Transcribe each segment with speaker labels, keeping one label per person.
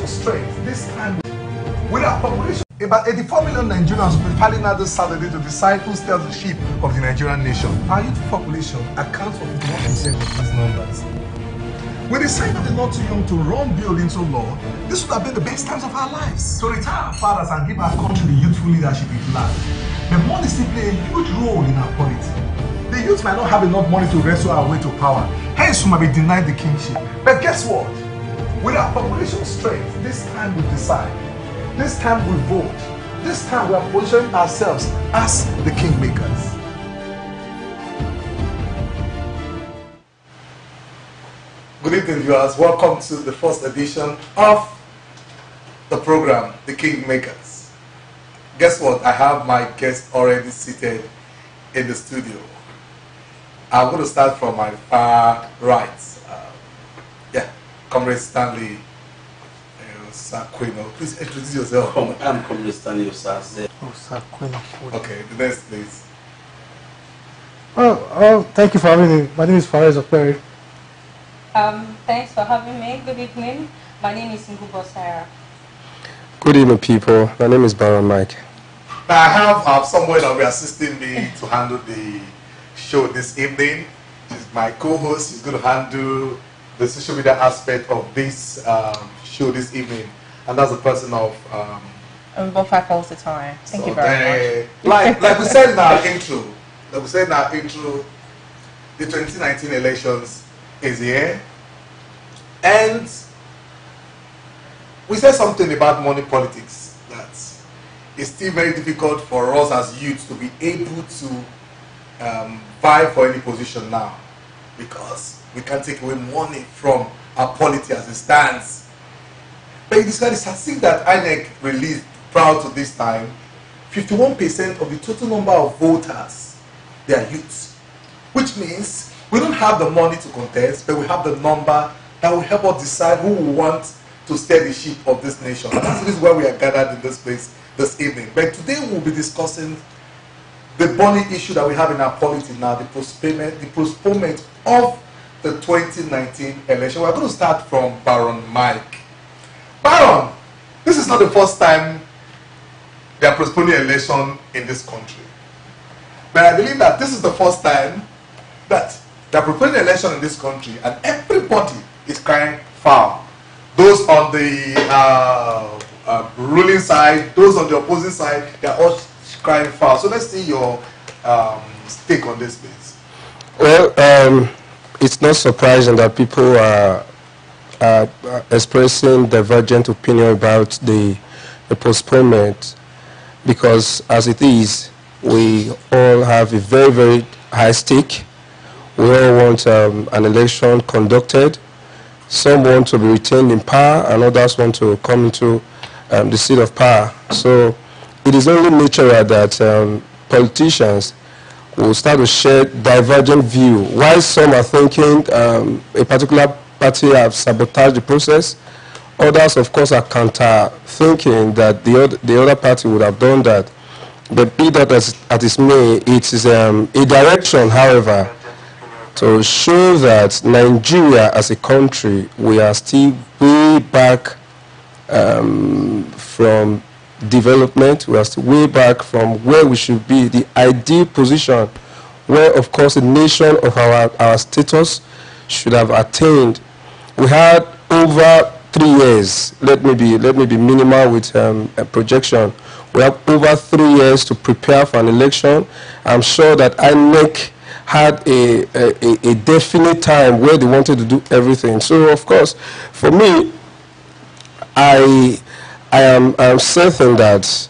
Speaker 1: population strength, this time with our population, about 84 million Nigerians will be piling out this Saturday to decide who steers the ship of the Nigerian nation. Our youth population accounts for 51% of these numbers. We decided that we're not too young to run bill into law. This would have been the best times of our lives. To retire our fathers and give our country the youthful leadership it lacks. But money still play a huge role in our polity. The youth might not have enough money to wrestle our way to power. Hence, we might be denied the kingship. But guess what? With our population strength, this time we decide. This time we vote. This time we are positioning ourselves as the kingmakers. Good evening, viewers. Welcome to the first edition of the program, The Kingmakers. Guess what? I have my guest already seated in the studio. I'm going to start from my far right. Comrade Stanley Sakweno. Please introduce yourself.
Speaker 2: I'm Comrade Stanley Sakweno.
Speaker 1: Okay, the next, please.
Speaker 3: Oh, thank you for having me. My name is Fares Okperi.
Speaker 4: Thanks for having me. Good evening. My name is MODUPE.
Speaker 5: Good evening, people. My name is Baron Mike.
Speaker 1: Now, I have someone that will be assisting me to handle the show this evening. She's my co-host. She's going to handle the social media aspect of this show this evening. And that's the person of
Speaker 4: OMUBO-PEPPLE SOTONYE. Thank you very
Speaker 1: much. Like we said in our intro, the 2019 elections is here. And we said something about money politics, that it's still very difficult for us as youths to be able to vie for any position now, because we can't take away money from our polity as it stands. But it is the statistic that INEC released prior to this time, 51% of the total number of voters, they are youths. Which means we don't have the money to contest, but we have the number that will help us decide who we want to steer the ship of this nation. And that's the reason why we are gathered in this place this evening. But today we'll be discussing the burning issue that we have in our polity now, the postponement of the 2019 election. We're going to start from Baron Mike. Baron, this is not the first time they are postponing election in this country. But I believe that this is the first time that they are postponing election in this country and everybody is crying foul. Those on the ruling side, those on the opposing side, they are all crying foul. So let's see your take on this, please.
Speaker 5: Well, it's not surprising that people are expressing divergent opinion about the postponement, because as it is, we all have a very, very high stake. We all want an election conducted. Some want to be retained in power, and others want to come into the seat of power. So it is only natural that politicians will start to share divergent view. While some are thinking a particular party have sabotaged the process, others, of course, are counter-thinking that the other party would have done that. But be that as it may, it is a direction, however, to show that Nigeria as a country, we are still way back from development. We are still way back from where we should be, the ideal position where, of course, the nation of our status should have attained. We had over 3 years. Let me be minimal with a projection. We have over 3 years to prepare for an election. I'm sure that INEC had a definite time where they wanted to do everything. So, of course, for me, I am certain that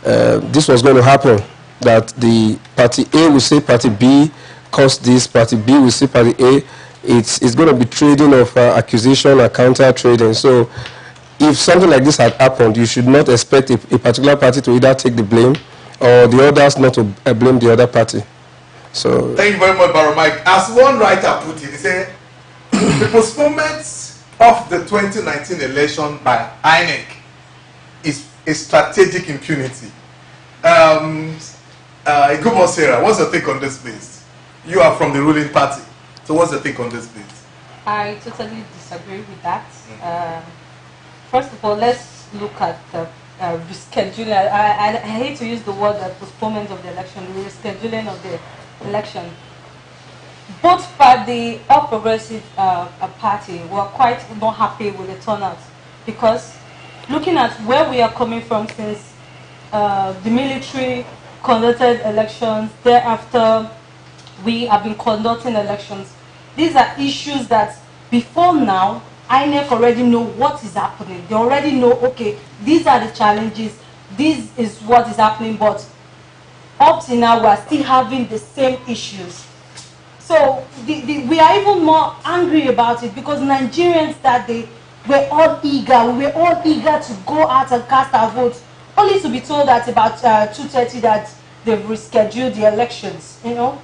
Speaker 5: this was going to happen, that the party A will say party B caused this, party B will say party A. It's going to be trading of accusation or counter trading. So if something like this had happened, you should not expect a particular party to either take the blame or the others not to blame the other party. So
Speaker 1: thank you very much, Baron Mike. As one writer put it, he said the postponement of the 2019 election by INEC is a strategic impunity. Igubo Sarah, what's your take on this, please? You are from the ruling party, so what's your take on this, please?
Speaker 4: I totally disagree with that. first of all, let's look at the rescheduling. I hate to use the word postponement of the election, the rescheduling of the election. Both the All Progressive Party were quite not happy with the turnout, because looking at where we are coming from since the military conducted elections, thereafter we have been conducting elections. These are issues that before now, INEC already know what is happening. They already know, okay, these are the challenges, this is what is happening, but up to now we are still having the same issues. So we are even more angry about it, because Nigerians that day were all eager. We were all eager to go out and cast our votes, only to be told that about 2:30 that they've rescheduled the elections. You know,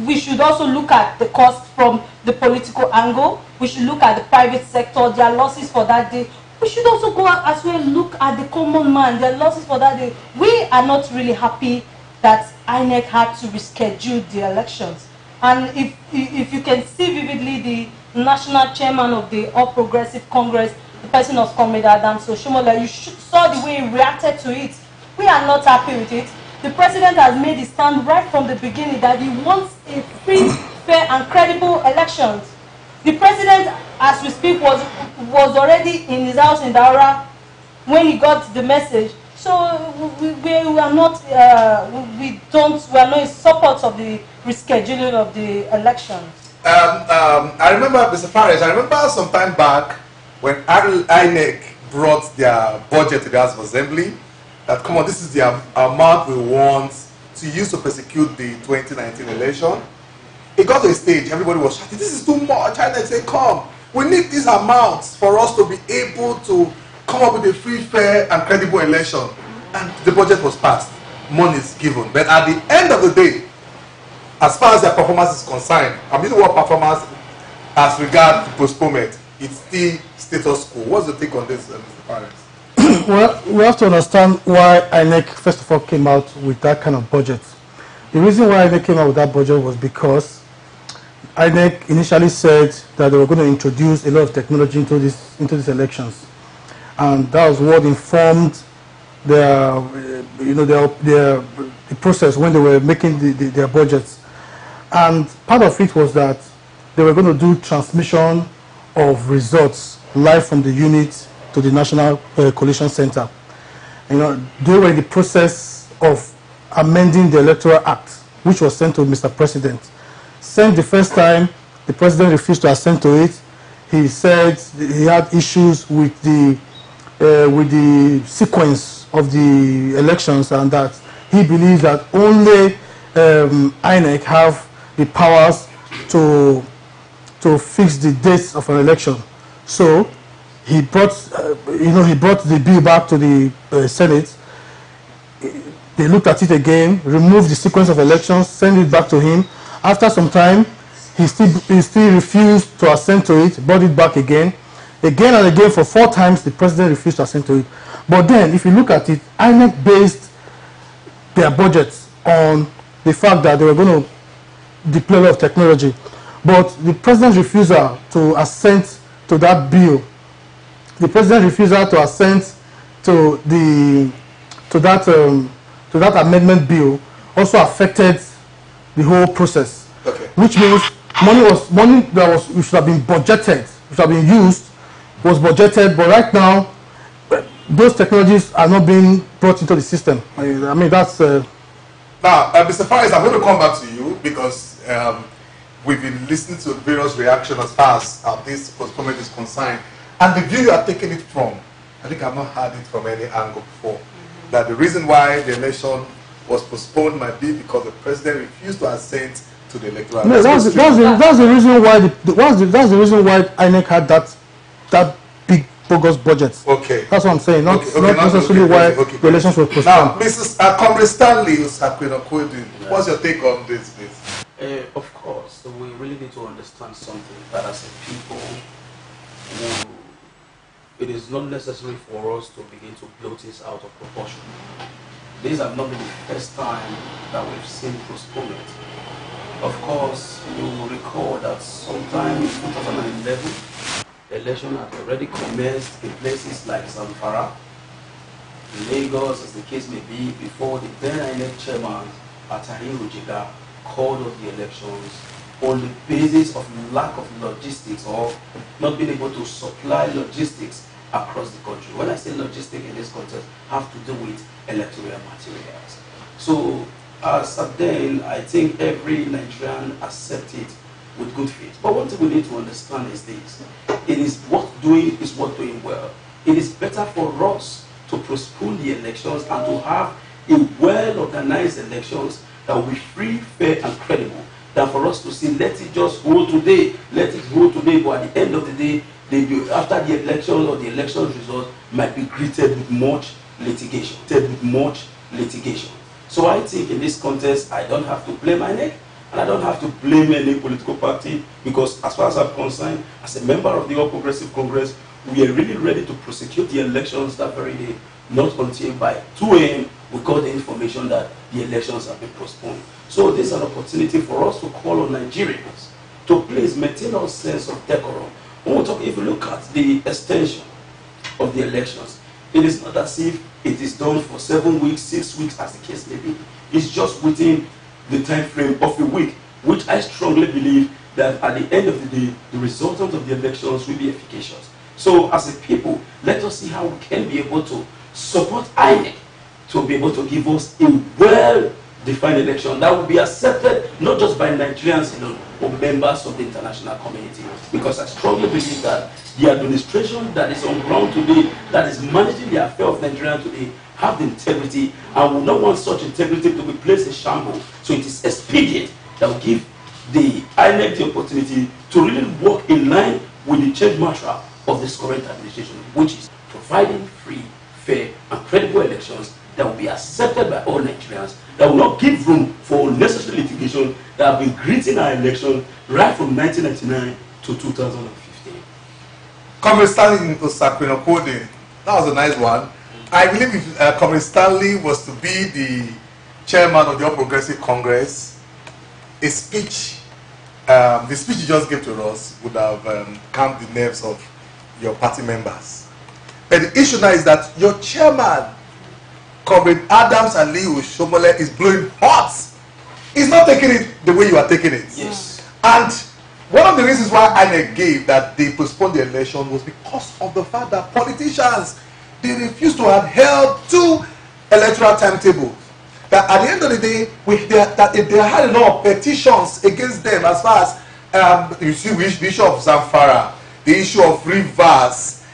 Speaker 4: we should also look at the cost from the political angle. We should look at the private sector, their losses for that day. We should also go out as well, look at the common man, their losses for that day. We are not really happy that INEC had to reschedule the elections. And if you can see vividly, the national chairman of the All Progressive Congress, the person of Comrade Adams Oshomola, you saw the way he reacted to it. We are not happy with it. The president has made his stand right from the beginning that he wants a free, fair and credible elections. The president, as we speak, was already in his house in Daura when he got the message. So we are not in support of the rescheduling of the elections.
Speaker 1: I remember, Mr. Fares, I remember some time back when INEC brought their budget to the House of Assembly, that, come on, this is the amount we want to use to prosecute the 2019 election. It got to a stage, everybody was shouting, this is too much. INEC said, come, we need these amounts for us to be able to come up with a free, fair and credible election. And the budget was passed, money is given. But at the end of the day, as far as their performance is concerned, I'm using the word performance as regard to postponement, it's still status quo. What's the take on this, Mr. Fares?
Speaker 3: Well, we have to understand why INEC first of all came out with that kind of budget. The reason why INEC came out with that budget was because INEC initially said that they were going to introduce a lot of technology into these elections, and that was what informed the process when they were making their budgets. And part of it was that they were going to do transmission of results live from the unit to the National Coalition Center. You know, they were in the process of amending the Electoral Act, which was sent to Mr. President. Sent the first time, the President refused to assent to it. He said he had issues with the sequence of the elections, and that he believes that only INEC have the powers to fix the dates of an election. So he brought the bill back to the Senate. They looked at it again, removed the sequence of elections, sent it back to him. After some time, he still refused to assent to it, brought it back again. Again and again, for 4 times, the president refused to assent to it. But then, if you look at it, INEC based their budgets on the fact that they were going to deploy a lot of technology. But the president's refusal to assent to that bill, the president's refusal to assent to that amendment bill also affected the whole process.
Speaker 1: Okay.
Speaker 3: Which means money that should have been budgeted, should have been used, was budgeted, but right now those technologies are not being brought into the system. I mean, that's...
Speaker 1: Now, Mr. Fares, I'm going to come back to you, because we've been listening to various reactions as far as this postponement is concerned. And the view you are taking it from, I think I've not heard it from any angle before. That the reason why the election was postponed might be because the president refused to assent to the electoral.
Speaker 3: No, that's the reason why that's the reason why INEC had that big bogus budget.
Speaker 1: Okay.
Speaker 3: That's what I'm saying. Not necessarily why the elections were postponed.
Speaker 1: Now, Mrs. Comrade Stanley Usakwinokwedi, what's your take on this, please?
Speaker 2: Of course, we really need to understand something, that as a people, it is not necessary for us to begin to blow things out of proportion. These have not been the first time that we've seen postponement. Of course, you will recall that sometime in 2011, election had already commenced in places like Zamfara, Lagos, as the case may be, before the then INEC chairman, Atahi Rujiga, called off the elections on the basis of lack of logistics or not being able to supply logistics across the country. When I say logistics in this context, have to do with electoral materials. So as of then, I think every Nigerian accepted with good faith. But one thing we need to understand is this: it is what doing well. It is better for us to postpone the elections and to have a well-organized elections that will be free, fair, and credible, than for us to say, let it just hold today, but at the end of the day, after the election or the election result might be greeted with much litigation. So I think in this contest, I don't have to blame INEC, and I don't have to blame any political party, because as far as I'm concerned, as a member of the All Progressive Congress, we are really ready to prosecute the elections that very day, not until by 2 a.m. we got the information that the elections have been postponed. So this is an opportunity for us to call on Nigerians to please maintain our sense of decorum. If you look at the extension of the elections, it is not as if it is done for 7 weeks, 6 weeks, as the case may be. It's just within the time frame of a week, which I strongly believe that at the end of the day, the resultant of the elections will be efficacious. So as a people, let us see how we can be able to support INEC to be able to give us a well-defined election that will be accepted not just by Nigerians alone, but members of the international community. Because I strongly believe that the administration that is on ground today, that is managing the affair of Nigeria today, have the integrity and will not want such integrity to be placed in shambles. So it is expedient that will give the INEC the opportunity to really work in line with the change mantra of this current administration, which is providing free, fair, and credible elections that will be accepted by all Nigerians, that will not give room for unnecessary litigation that have been greeting our election right from 1999 to 2015.
Speaker 1: Comrade Stanley Osakwinokode, that was a nice one. I believe if Comrade Stanley was to be the chairman of the All Progressive Congress, the speech you just gave to us would have calmed the nerves of your party members. But the issue now is that your chairman, Comrade Adams Aliyu Shomole, is blowing hot. He's not taking it the way you are taking it.
Speaker 2: Yes.
Speaker 1: And one of the reasons why INEC gave that they postponed the election was because of the fact that politicians, they refused to adhere to electoral timetables. That at the end of the day, if they had a lot of petitions against them, as far as you see the issue of Zamfara, the issue of Rivers,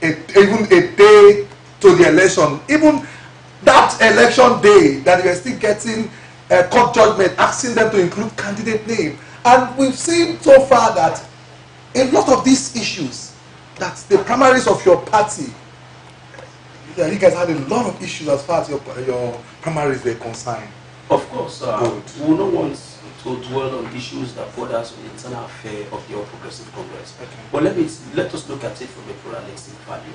Speaker 1: even a day to the election, even that election day, that they were still getting a court judgment asking them to include candidate name. And we've seen so far that a lot of these issues, that the primaries of your party, you guys had a lot of issues as far as your primaries were concerned.
Speaker 2: Of course, we will not want to dwell on issues that bother us on the internal affair of the All Progressive Congress. Okay. But let us look at it from a pluralistic value.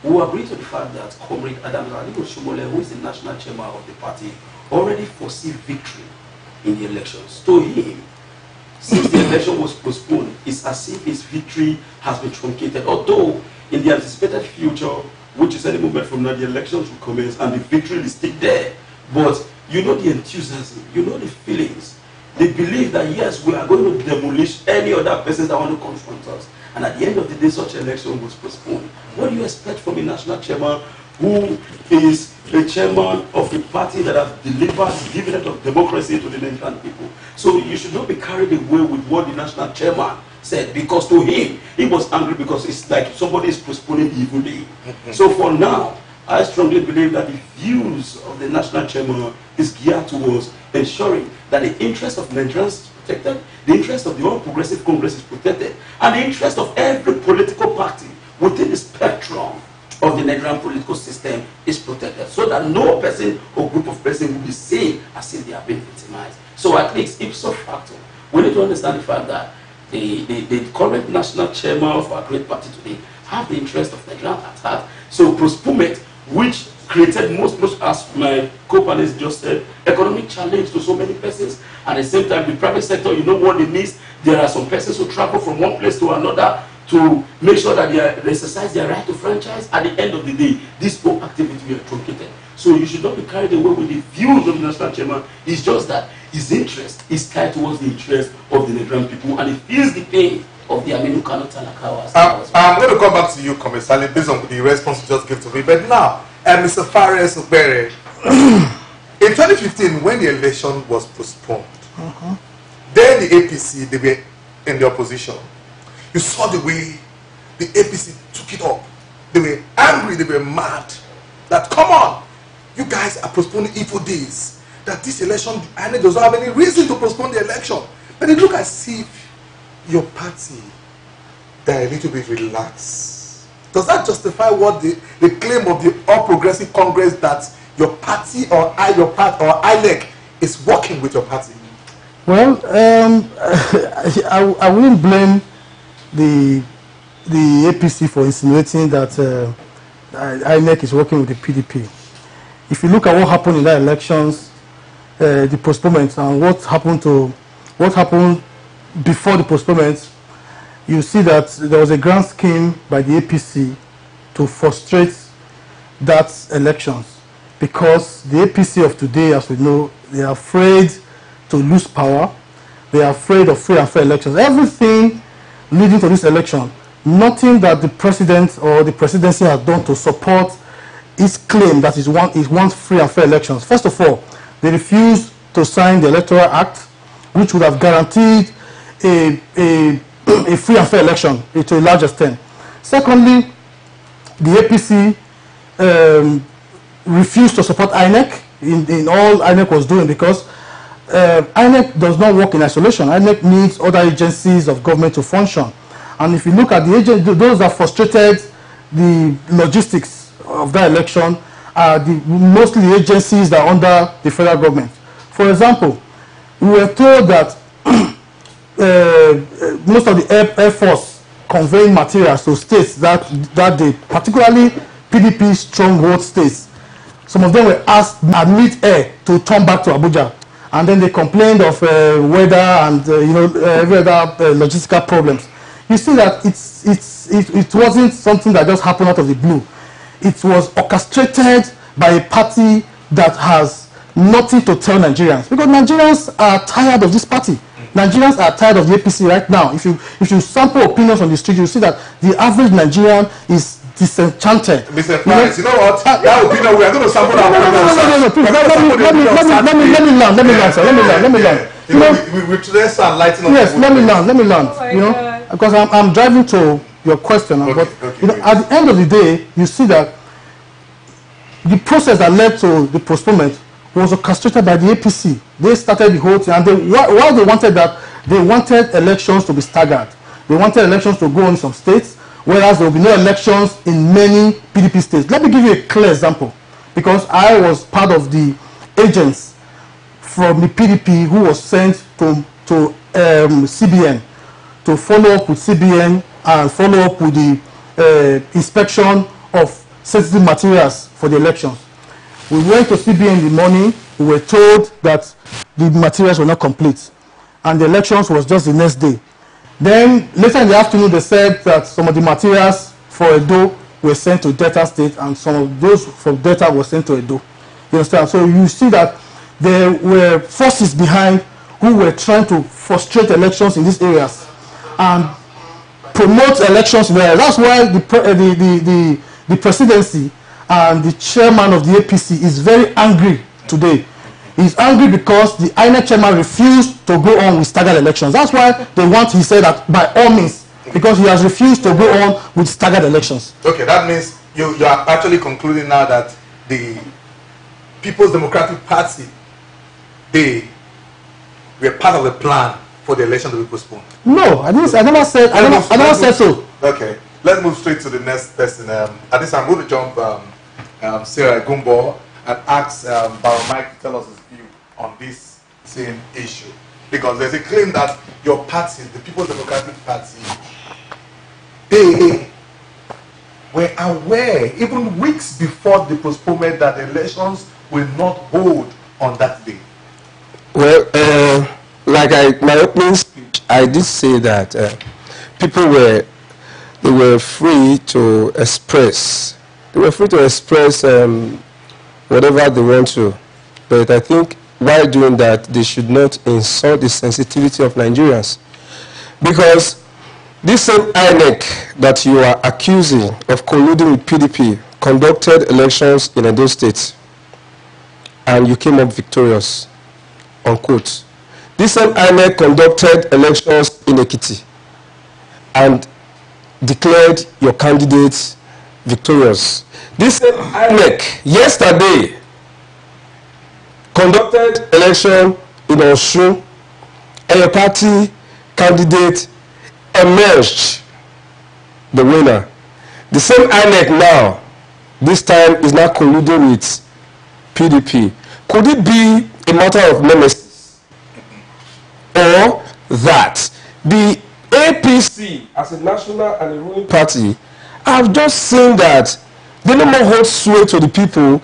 Speaker 2: We agree to the fact that Comrade Adams Aliyu Shomole, who is the national chairman of the party, already foresee victory in the elections. To him, since the election was postponed, it's as if his victory has been truncated. Although in the anticipated future, which is any moment from now, the elections will commence and the victory is still there. But you know the enthusiasm, you know the feelings. They believe that yes, we are going to demolish any other person that want to confront us. And at the end of the day, such election was postponed. What do you expect from a national chairman who is the chairman of a party that has delivered the dividend of democracy to the Nigerian people? So you should not be carried away with what the national chairman said, because to him, he was angry because it's like somebody is postponing the evil day. So for now, I strongly believe that the views of the national chairman is geared towards ensuring that the interest of Nigerians is protected, the interest of the All Progressive Congress is protected, and the interest of every political party within the spectrum of the Nigerian political system is protected, so that no person or group of persons will be seen as if they have been victimized. So at least ipso facto, we need to understand the fact that the current national chairman of our great party today have the interest of Nigeria at heart. So postponement, which created most, as my co-panelists just said, economic challenge to so many persons. At the same time, the private sector, you know what it means. There are some persons who travel from one place to another to make sure that they exercise their right to franchise. At the end of the day, this whole activity will be truncated. So you should not be carried away with the views of the national chairman. It's just that his interest is tied towards the interest of the Nigerian people, and he feels the pain of the Aminu Kano Talakawa.
Speaker 1: I'm going to come back to you, Commissaire, based on the response you just gave to me. But now, Mr. Fares Obere, in 2015, when the election was postponed, then the APC, they were in the opposition. You saw the way the APC took it up. They were angry, they were mad. That, come on, you guys are postponing evil days. That this election, and it does not have any reason to postpone the election. But it looks as if your party, they're a little bit relaxed. Does that justify what the claim of the All Progressive Congress that your party or INEC is working with your party?
Speaker 3: Well, I wouldn't blame the APC for insinuating that INEC is working with the PDP. If you look at what happened in the elections, the postponement, and what happened before the postponement, you see that there was a grand scheme by the APC to frustrate that elections, because the APC of today, as we know, they are afraid to lose power. They are afraid of free and fair elections. Everything leading to this election, nothing that the president or the presidency has done to support his claim that he wants free and fair elections. First of all, they refused to sign the Electoral Act, which would have guaranteed a free and fair election to a large extent. Secondly, the APC refused to support INEC in all INEC was doing, because INEC does not work in isolation. INEC needs other agencies of government to function. And if you look at the agents, those that frustrated the logistics of that election are mostly the agencies that are under the federal government. For example, we were told that most of the Air Force conveying materials to states that they, particularly PDP stronghold states, some of them were asked admit air to turn back to Abuja, and then they complained of weather and every other logistical problems. You see that it wasn't something that just happened out of the blue. It was orchestrated by a party that has nothing to tell Nigerians, because Nigerians are tired of this party. Nigerians are tired of the APC right now. If you sample opinions on the street, you see that the average Nigerian is disenchanted. Mr.
Speaker 1: Price, you know what? That opinion, we are going to sample our opinions.
Speaker 3: No, please. Let me learn. Yes, let me learn. Because I'm driving to your question. Okay, but at the end of the day, you see that the process that led to the postponement was orchestrated by the APC. They started the whole thing, and why they wanted that, they wanted elections to be staggered. They wanted elections to go in some states, whereas there will be no elections in many PDP states. Let me give you a clear example, because I was part of the agents from the PDP who was sent to CBN to follow up with CBN and follow up with the inspection of sensitive materials for the elections. We went to CBN in the morning. We were told that the materials were not complete, and the elections was just the next day. Then later in the afternoon, they said that some of the materials for Edo were sent to Delta State, and some of those from Delta were sent to Edo. You understand? So you see that there were forces behind who were trying to frustrate elections in these areas and promote elections in there. That's why the presidency and the chairman of the APC is very angry today. He's angry because the INEC chairman refused to go on with staggered elections. That's why they want, he said, that by all means, because he has refused to go on with staggered elections.
Speaker 1: Okay, that means you are actually concluding now that the People's Democratic Party, they were part of the plan for the election to be postponed.
Speaker 3: No, I never said so.
Speaker 1: Okay, let's move straight to the next person. At this, I'm going to jump Sarah Gumbo and ask Baron Mike to tell us his view on this same issue. Because there's a claim that your party, the People's Democratic Party, they were aware, even weeks before the postponement, that elections will not hold on that day?
Speaker 5: Well, like my opening speech, I did say that people were free to express. They were free to express whatever they want to. But I think while doing that, they should not insult the sensitivity of Nigerians. Because this same INEC that you are accusing of colluding with PDP conducted elections in Edo State, and you came up victorious, unquote. This same INEC conducted elections in Ekiti and declared your candidates victorious. This same INEC yesterday conducted election in Osun, and your party candidate emerged the winner. The same INEC now, this time, is not colluding with PDP. Could it be a matter of nemesis? Or that the APC, as a national and a ruling party, have just seen that they no more hold sway to the people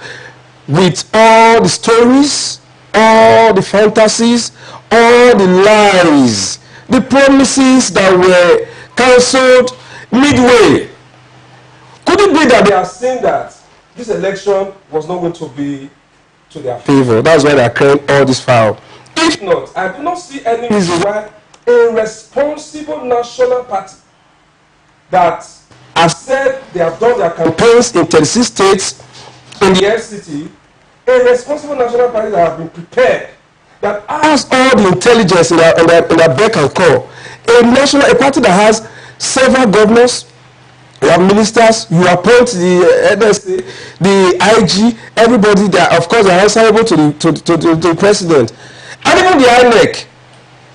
Speaker 5: with all the stories, all the fantasies, all the lies, the promises that were cancelled midway. Could it be that they are saying that this election was not going to be to their favor? That's why they are carrying all this foul. If not, I do not see any reason why a responsible national party that has said they have done their campaigns in 36 states in the FCT, a responsible national party that have been prepared, that has all the intelligence in their beck and call, a party that has several governors, you have ministers, you appoint the NSA, the IG, everybody that, of course, are answerable to the president. And even the INEC,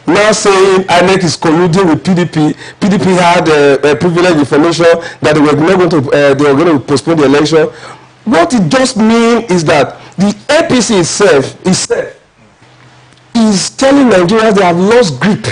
Speaker 5: now saying INEC is colluding with PDP. PDP had privileged information that they were going to postpone the election. What it just means is that the APC itself is telling Nigerians they have lost grip.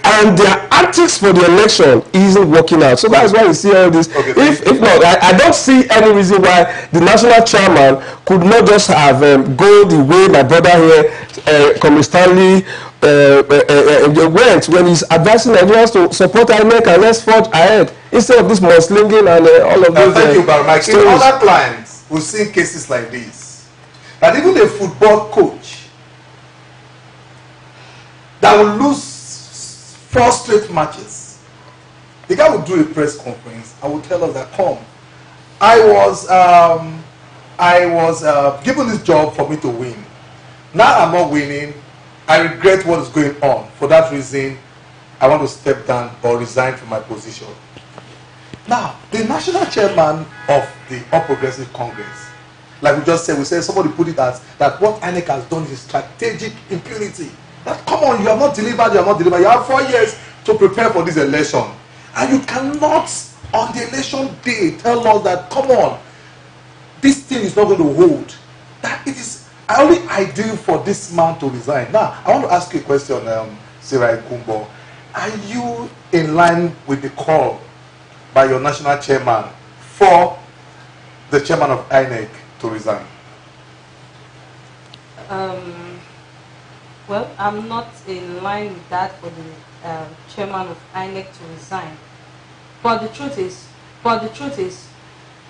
Speaker 5: And their antics for the election isn't working out. So that's why you see all this. Okay, if not, I don't see any reason why the national chairman could not just have go the way my brother here, Comrade Stanley, went when he's advising Nigerians to support INEC and let's forge ahead instead of this mudslinging and all of those.
Speaker 1: Thank you, Barak. In other clients, we've seen cases like this. That even a football coach that will lose 4 straight matches, the guy would do a press conference and would tell us that, come, I was given this job for me to win. Now I'm not winning. I regret what is going on. For that reason, I want to step down or resign from my position. Now, the national chairman of the All Progressive Congress, like we just said, somebody put it as that what INEC has done is strategic impunity. That, come on, you have not delivered, you have 4 years to prepare for this election. And you cannot, on the election day, tell us that, come on, this thing is not going to hold. That it is only ideal for this man to resign. Now, I want to ask you a question, Sarah Kumbo. Are you in line with the call by your national chairman for the chairman of INEC to resign?
Speaker 4: Well, I'm not in line with that for the chairman of INEC to resign. But the truth is,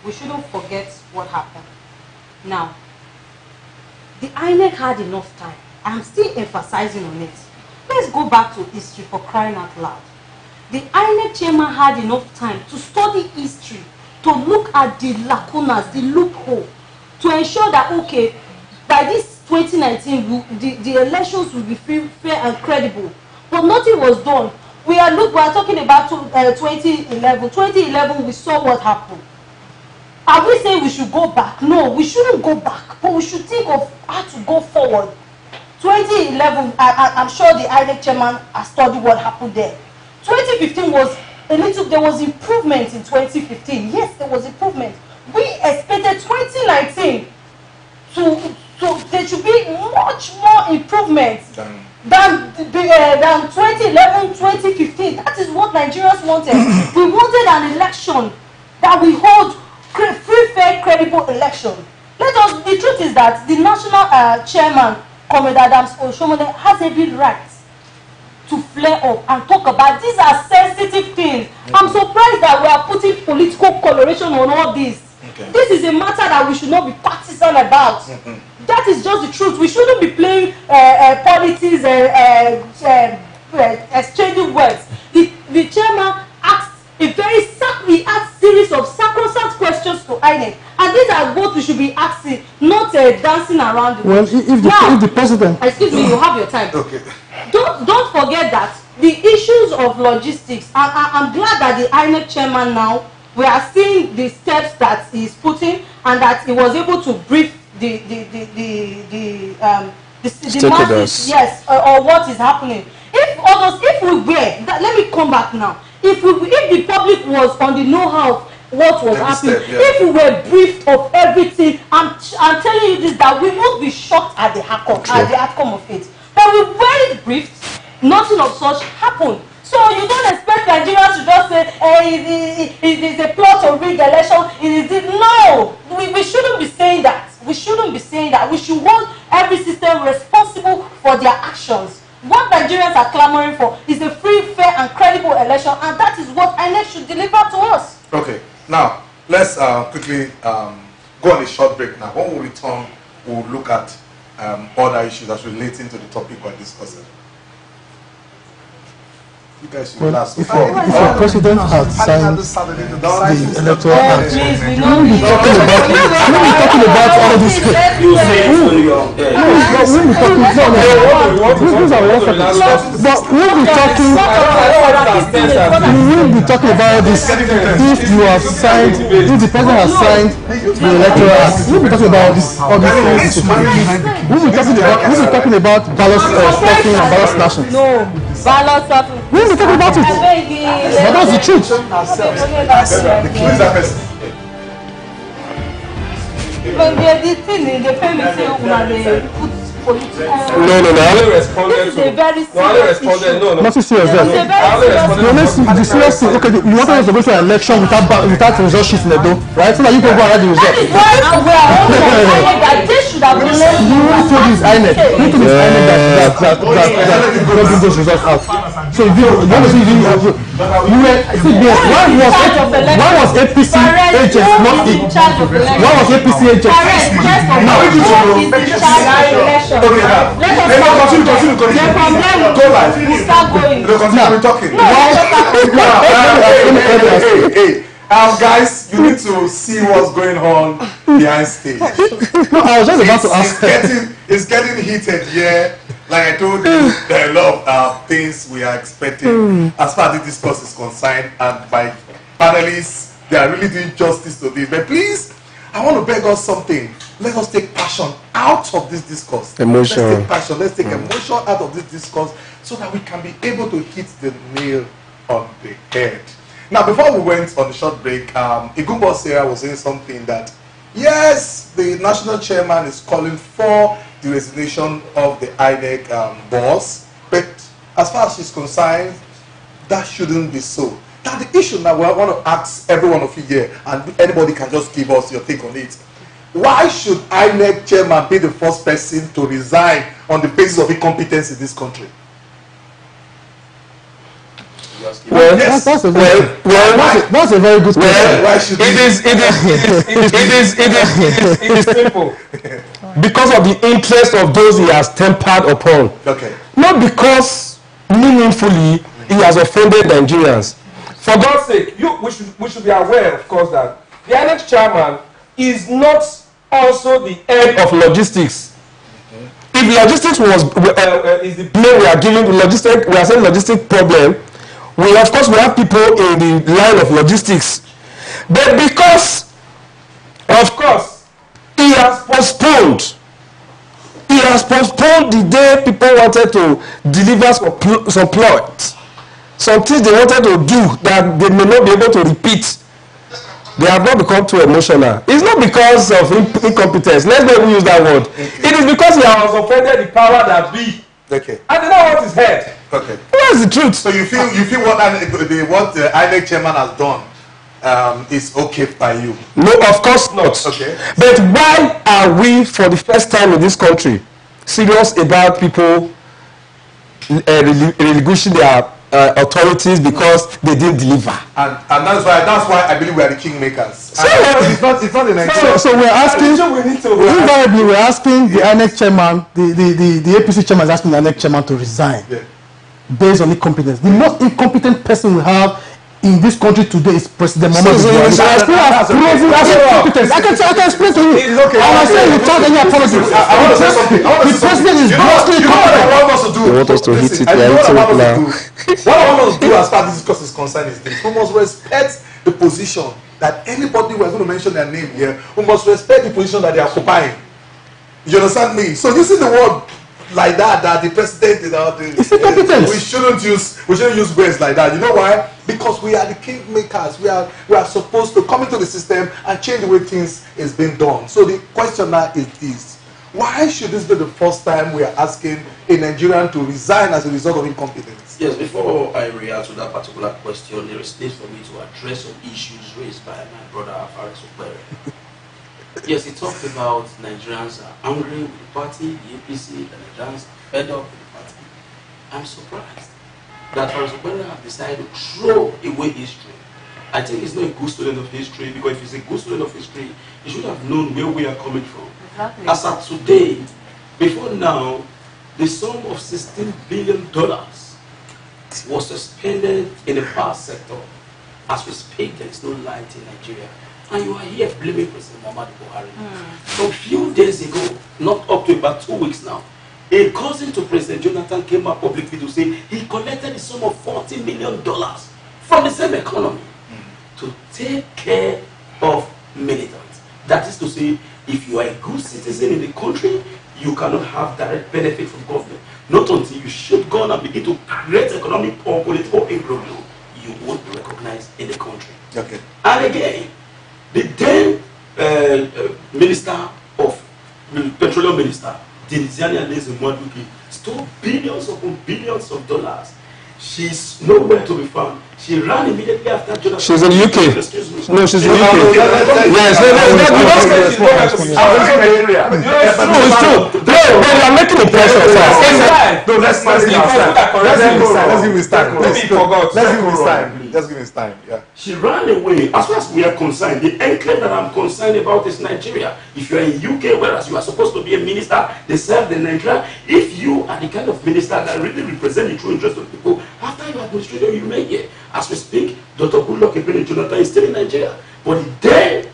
Speaker 4: we shouldn't forget what happened. Now, the INEC had enough time. I'm still emphasizing on it. Let's go back to history, for crying out loud. The INEC chairman had enough time to study history, to look at the lacunas, the loophole, to ensure that, okay, by this 2019, the elections will be fair and credible. But nothing was done. We are talking about 2011. 2011, we saw what happened. Are we saying we should go back? No, we shouldn't go back. But we should think of how to go forward. 2011, I'm sure the INEC chairman has studied what happened there. 2015 was there was improvement in 2015. Yes, there was improvement. We expected 2019 so there should be much more improvement than 2011, 2015. That is what Nigerians wanted. We wanted an election that we hold free, fair, credible election. The truth is that the national chairman, Comrade Adams Oshomole, has every right to flare up and talk about these are sensitive things. I'm surprised that we are putting political coloration on all this. This is a matter that we should not be partisan about. That is just the truth. We shouldn't be playing politics and exchanging words. The chairman asked he asked series of sacrosanct questions to INEC, and these are what we should be asking, not dancing around the bush.
Speaker 3: Well, if the president,
Speaker 4: excuse me, you have your time.
Speaker 1: Okay.
Speaker 4: Don't forget that the issues of logistics. I'm glad that the INEC chairman now, we are seeing the steps that he is putting, and that he was able to brief the masses, yes, or what is happening. If we were, let me come back now. If the public was on the know-how of what was happening, if we were briefed of everything, I'm telling you this, that we won't be shocked at the outcome of it. But we weren't briefed. Nothing of such happened. So you don't expect Nigerians to just say, hey, it is a plot to rig election. No, we shouldn't be saying that. We shouldn't be saying that. We should hold every system responsible for their actions. What Nigerians are clamoring for is a free, fair, and credible election, and that is what INEC should deliver to us.
Speaker 1: Okay, now let's quickly go on a short break now. When we return, we'll look at other issues that's relating to the topic we're discussing. You guys should
Speaker 3: if the president had signed the electoral act, we won't be talking about all this. We won't be talking about this if you have signed, if the president has signed the electoral act. We won't be talking about this. We will be talking about ballot stuffing and ballot snatching.
Speaker 4: No, ballot stuffing.
Speaker 3: We will be talking about it. But that's the truth.
Speaker 1: Who is that person?
Speaker 4: When the thing in the family say they put political.
Speaker 5: No. I only responded
Speaker 4: to. This is a very serious issue.
Speaker 3: Nothing serious there. The serious thing. Okay, you wanted us to go to an election without result sheet in the door, right? So that you can go and write the result.
Speaker 4: That is why we are all that they should have been left.
Speaker 3: You told this INEC. You told this INEC that bring those results out. So you want to see you were one was APC agent, not it. One was APC agent. Now
Speaker 4: who is in charge of election?
Speaker 1: Continue. Go live.
Speaker 4: We'll start going.
Speaker 1: Continue talking. Hey. Guys, you need to see what's going on behind stage.
Speaker 3: No, I was just about to ask.
Speaker 1: It's getting heated here. Like I told you, there are a lot of things we are expecting as far as this discourse is concerned, and by panelists, they are really doing justice to this. But please, I want to beg us something. Let us take passion out of this discourse.
Speaker 5: Emotion.
Speaker 1: Let's take passion. Let's take emotion out of this discourse so that we can be able to hit the nail on the head. Now, before we went on the short break, Igumbo Sarah was saying something that, yes, the national chairman is calling for the resignation of the INEC boss, but as far as she's concerned, that shouldn't be so. Now, the issue now, we want to ask every one of you here, and anybody can just give us your take on it. Why should INEC chairman be the first person to resign on the basis of incompetence in this country?
Speaker 3: Well, yes. that's a very good question.
Speaker 5: Why should it is simple. Because of the interest of those he has tempered upon.
Speaker 1: Okay.
Speaker 5: Not because meaningfully he has offended Nigerians. For God's sake, we should be aware, of course, that the INEC chairman is not also the head of logistics. If logistics was is the blame we are giving logistic, we are saying logistic problem. We of course we have people in the line of logistics, but because of course he has postponed the day people wanted to deliver some plots, some things they wanted to do that they may not be able to repeat. They have not become too emotional. It's not because of incompetence. Let's not even use that word. It is because he has offended the power that be.
Speaker 1: Okay.
Speaker 2: And they know what is head.
Speaker 1: Okay.
Speaker 5: Where's the truth?
Speaker 1: So you feel what the INEC chairman has done is okay by you?
Speaker 5: No, of course not.
Speaker 1: Okay.
Speaker 5: But why are we, for the first time in this country, serious about people relinquishing their authorities because they didn't deliver?
Speaker 1: And that's why I believe we are the kingmakers. So it's not the Nigeria.
Speaker 3: So we're asking, invariably we're asking the INEC chairman, the APC chairman is asking the INEC chairman to resign based on incompetence. The most incompetent person we have in this country today is President Muhammadu Buhari. I can explain to you.
Speaker 1: Okay.
Speaker 3: I was saying without any apology. The president is grossly incompetent.
Speaker 5: They want us to hit it.
Speaker 1: What I want us to do as far as this discourse is concerned is this: we must respect the position that anybody we are going to mention their name here. We must respect the position that they are occupying. You understand me? So using the word like that the president is we shouldn't use words like that. You know why? Because we are the kingmakers. We are supposed to come into the system and change the way things is being done. So the question now is this: why should this be the first time we are asking a Nigerian to resign as a result of incompetence?
Speaker 2: Yes, before I react to that particular question, there is need for me to address some issues raised by my brother Faris Okwere. Yes, he talked about Nigerians are angry with the party, the APC, the Nigerians fed up with the party. I'm surprised that Faris Okwere have decided to throw away history. I think he's not a good student of history, because if he's a good student of history, he should have known where we are coming from.
Speaker 4: Exactly.
Speaker 2: As of today, before now, the sum of $16 billion was suspended in the power sector. As we speak, there is no light in Nigeria. And you are here blaming President Muhammadu Buhari. So a few days ago, not up to about 2 weeks now, a cousin to President Jonathan came out publicly to say he collected the sum of $40 million from the same economy to take care of militants. That is to say, if you are a good citizen in the country, you cannot have direct benefit from government. Not until you shoot gun and begin to create economic or political imbroglio, you won't be recognized in the country.
Speaker 1: Okay.
Speaker 2: And again, the then Minister of Petroleum Minister, Denisiani MODUPE, stole billions upon billions of dollars. She's nowhere to be found. She ran immediately after Jonathan.
Speaker 5: She's in the UK.
Speaker 2: Excuse me.
Speaker 5: No, she's in the UK. Yes, it's true. No, I'm making a pressure.
Speaker 1: No, let's give him time. Let's give him time. Yeah.
Speaker 2: She ran away. As far as we are concerned, the enclave that I'm concerned about is Nigeria. If you are in UK, whereas you are supposed to be a minister, they serve the Nigeria. If you are the kind of minister that really represent the true interest of the people, after your administration, you may here. As we speak, Dr. Goodluck Ebele Jonathan is still in Nigeria. But the then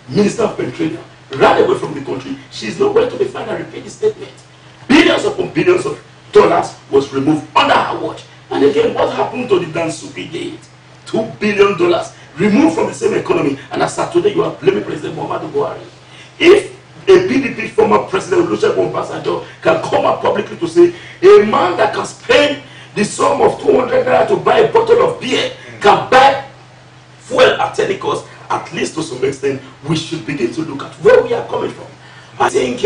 Speaker 2: Minister of Petroleum ran away from the country. She is nowhere to be found. I repeat the statement. Billions upon billions of dollars was removed under her watch. And again, what happened to the Dansuki gate? $2 billion removed from the same economy. And as of today, you are blaming President Muhammadu Buhari. If a PDP former president, Olusegun Obasanjo, can come out publicly to say a man that can spend the sum of 200 naira to buy a bottle of beer can buy fuel at any cost, at least to some extent, we should begin to look at where we are coming from. I think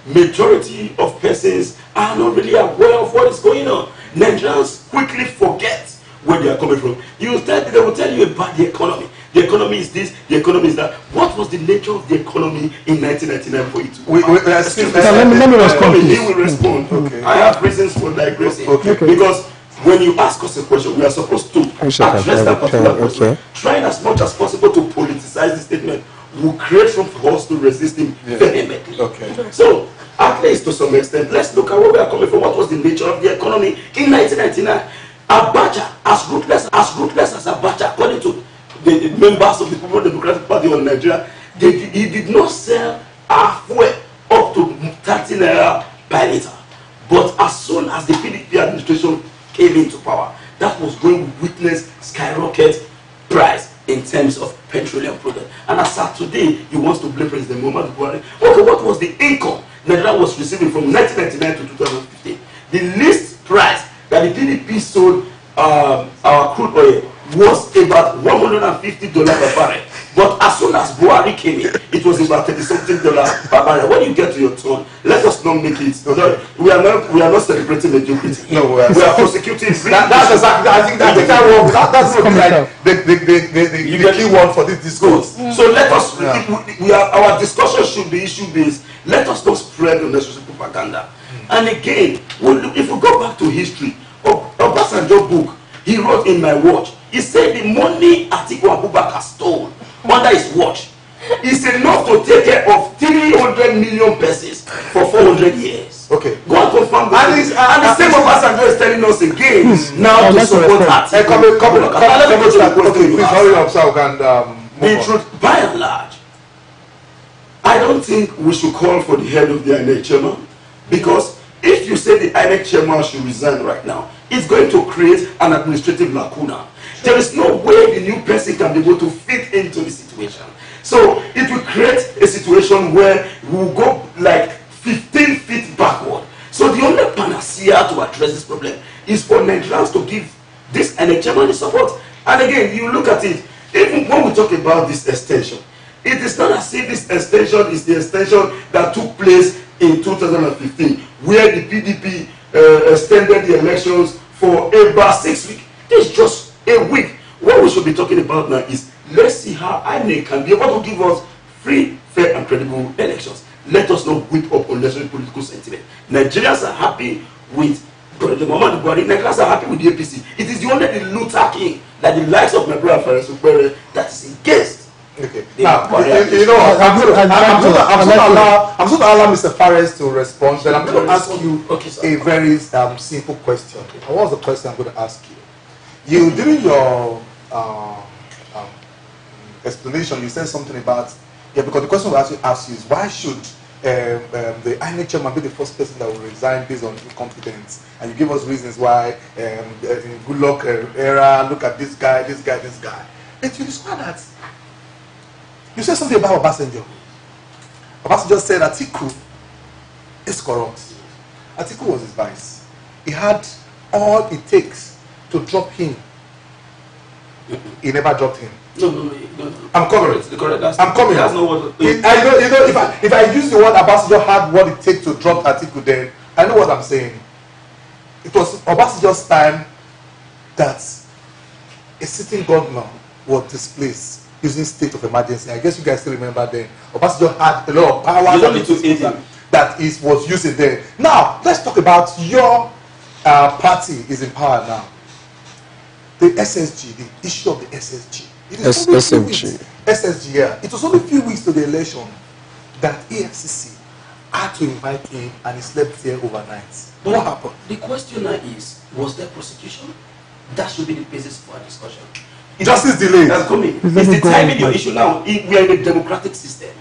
Speaker 2: majority of persons are not really aware of what is going on. Nigerians quickly forget where they are coming from. They will tell you about the economy. The economy is this, the economy is that. What was the nature of the economy in 1999 for it?
Speaker 3: Let me respond.
Speaker 2: He will respond.
Speaker 1: Okay.
Speaker 2: I have reasons for digressing.
Speaker 1: Okay.
Speaker 2: Because when you ask us a question, we are supposed to address that particular question. Trying as much as possible to politicize the statement will create room for us to resist him vehemently.
Speaker 1: Okay.
Speaker 2: So, at least to some extent, let's look at where we are coming from. What was the nature of the economy in 1999? Abacha, as ruthless as Abacha, according to the members of the People's Democratic Party of Nigeria, he did not sell halfway up to 30 naira per litre. But as soon as the PDP administration came into power, that was going to witness skyrocket price in terms of petroleum products. And as of today, he wants to blame President Muhammadu Buhari. Okay, what was the income Nigeria was receiving from 1999 to 2015? The least price that the PDP sold our crude oil was about $150 per barrel. But as soon as Buhari came in, it was about $30-something per barrel. When you get to your turn, let us not make it. We are not celebrating the mediocrity.
Speaker 1: No,
Speaker 2: we are prosecuting.
Speaker 1: That's exactly. I think that's the key word for this discourse.
Speaker 2: So let us. Our discussion should be issue-based. Let us not spread unnecessary propaganda. And again, if we go back to history, Obasanjo book, he wrote in my watch. He said the money Atiku Abubakar stole under his watch is enough to take care of 300 million pesos for 400 years.
Speaker 1: Okay.
Speaker 2: Go and confirm this. And the same Obasanjo is telling us again now to support Atiku.
Speaker 1: Please hurry up so we can
Speaker 2: the truth, by and large, I don't think we should call for the head of the INEC chairman, because if you say the INEC chairman should resign right now, it's going to create an administrative lacuna. There is no way the new person can be able to fit into the situation. So it will create a situation where we will go like 15 feet backward. So the only panacea to address this problem is for Nigerians to give this INEC chairman the support. And again, you look at it, even when we talk about this extension, it is not as if this extension is the extension that took place in 2015, where the PDP extended the elections for about 6 weeks. This is just a week. What we should be talking about now is, let's see how INEC can be able to give us free, fair and credible elections. Let us not whip up unnecessary political sentiment. Nigerians are happy with President Muhammadu Buhari. Nigerians are happy with the APC. It is the only the Luther King, like the likes of my brother Fares Ukpere, that is against.
Speaker 1: Okay. Now, you know, I'm going to allow Mr. Fares to respond, but I'm going to ask you a very simple question. And what's the question I'm going to ask you? During your explanation, you said something about, because the question we actually ask you is, why should the INEC chairman be the first person that will resign based on incompetence? And you give us reasons why, in good luck era, look at this guy. But you describe that. You said something about Obasanjo. Obasanjo said Atiku is corrupt. Atiku was his vice. He had all it takes to drop him. He never dropped him.
Speaker 2: No.
Speaker 1: I'm covering. I'm coming.
Speaker 2: That's not what.
Speaker 1: If I use the word Obasanjo had what it takes to drop Atiku, then I know what I'm saying. It was Obasanjo's time that a sitting governor was displaced using state of emergency. I guess you guys still remember then. Obasanjo had a lot of power that was using there. Now, let's talk about your party is in power now. The SSG, the issue of the SSG. It is SSG, yeah. It was only a few weeks to the election that EFCC had to invite him and he slept there overnight.
Speaker 2: But
Speaker 1: what happened?
Speaker 2: The question now is, was there prosecution? That should be the basis for our discussion.
Speaker 1: Justice delayed.
Speaker 2: That's coming. It's the timing your issue now. We are in a democratic system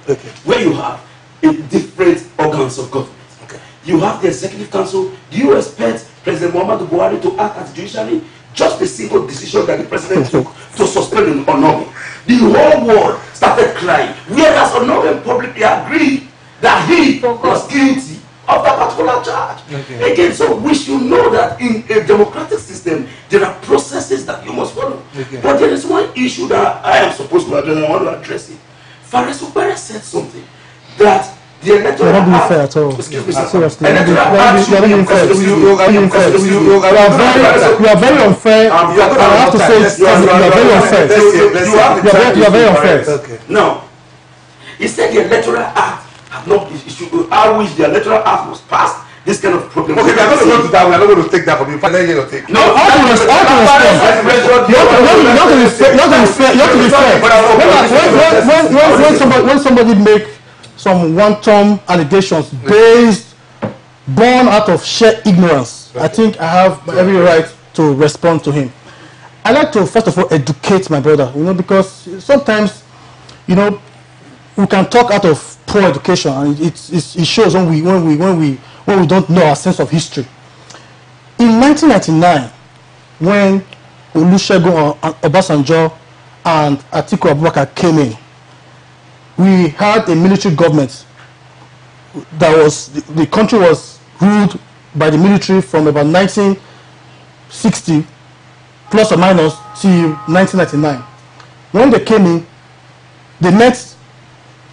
Speaker 2: where you have different organs of government.
Speaker 1: Okay.
Speaker 2: You have the Executive Council. Do you expect President Muhammadu Buhari to act as judiciary? Just the simple decision that the president took to suspend Onomi. The whole world started crying, whereas Onomi publicly agreed that he was guilty of that particular charge. Okay. Again, so we should know that in a democratic system, there are processes that you must follow. Okay. But there is one issue that I am supposed to address, and I want to address it. Fares Ukpere said something that the electoral act,
Speaker 3: not fair at all.
Speaker 2: Excuse me, sir.
Speaker 3: Seriously,
Speaker 2: You are
Speaker 3: very unfair. I have to say, you are very unfair. You are very unfair.
Speaker 1: Okay.
Speaker 2: Now, he said the electoral act have not been issued. I wish the electoral act was passed. This kind of problem.
Speaker 1: Okay, we are not going to go to that. We are not going to take that from you. Finally, you take.
Speaker 3: No, you have to be fair. When somebody make some one-term allegations born out of sheer ignorance, I think I have every right to respond to him. I like to first of all educate my brother, because sometimes, we can talk out of poor education, and it shows when we don't know our sense of history. In 1999, when Olusegun Obasanjo and Atiku Abubakar came in, we had a military government that was, the country was ruled by the military from about 1960 plus or minus till 1999. When they came in, they met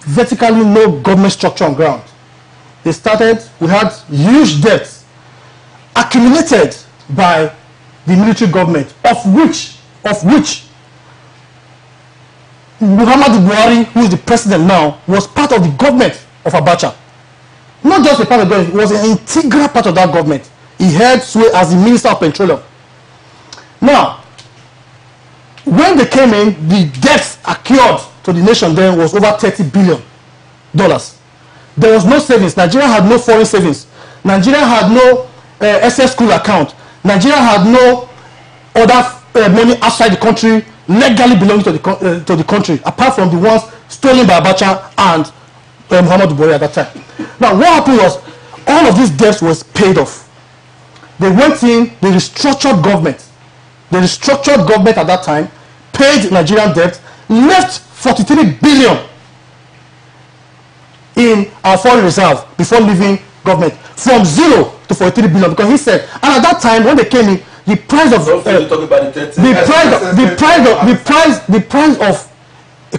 Speaker 3: vertically no government structure on ground. They started, we had huge debts accumulated by the military government, of which Muhammadu Buhari, who is the president now, was part of the government of Abacha. Not just a part of the government, he was an integral part of that government. He held sway as the Minister of Petroleum. Now, when they came in, the debts accrued to the nation then was over $30 billion. There was no savings. Nigeria had no foreign savings. Nigeria had no SS school account. Nigeria had no other money outside the country legally belonging to the country, apart from the ones stolen by Abacha and Muhammadu Buhari at that time. Now, what happened was, all of these debts was paid off. They went in, they restructured government. The restructured government at that time paid Nigerian debt, left 43 billion in our foreign reserve before leaving government, from 0 to 43 billion, because he said, and at that time when they came in, the price of the price of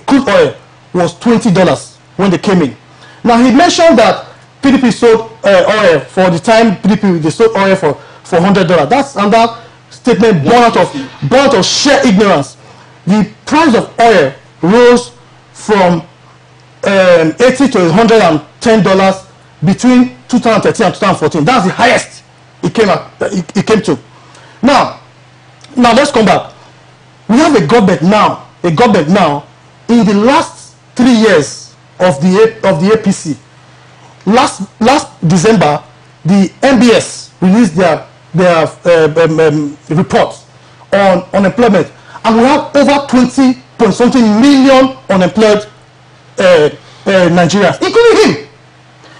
Speaker 3: crude oil was $20 when they came in. Now he mentioned that PDP sold oil for the time PDP they sold oil for $100. That's another statement born out of sheer ignorance. The price of oil rose from $80 to $110 between 2013 and 2014. That's the highest it came to. Now let's come back. We have a government now in the last 3 years of the APC. Last December, the MBS released their report on unemployment, and we have over 20-point-something million unemployed Nigerians, including him.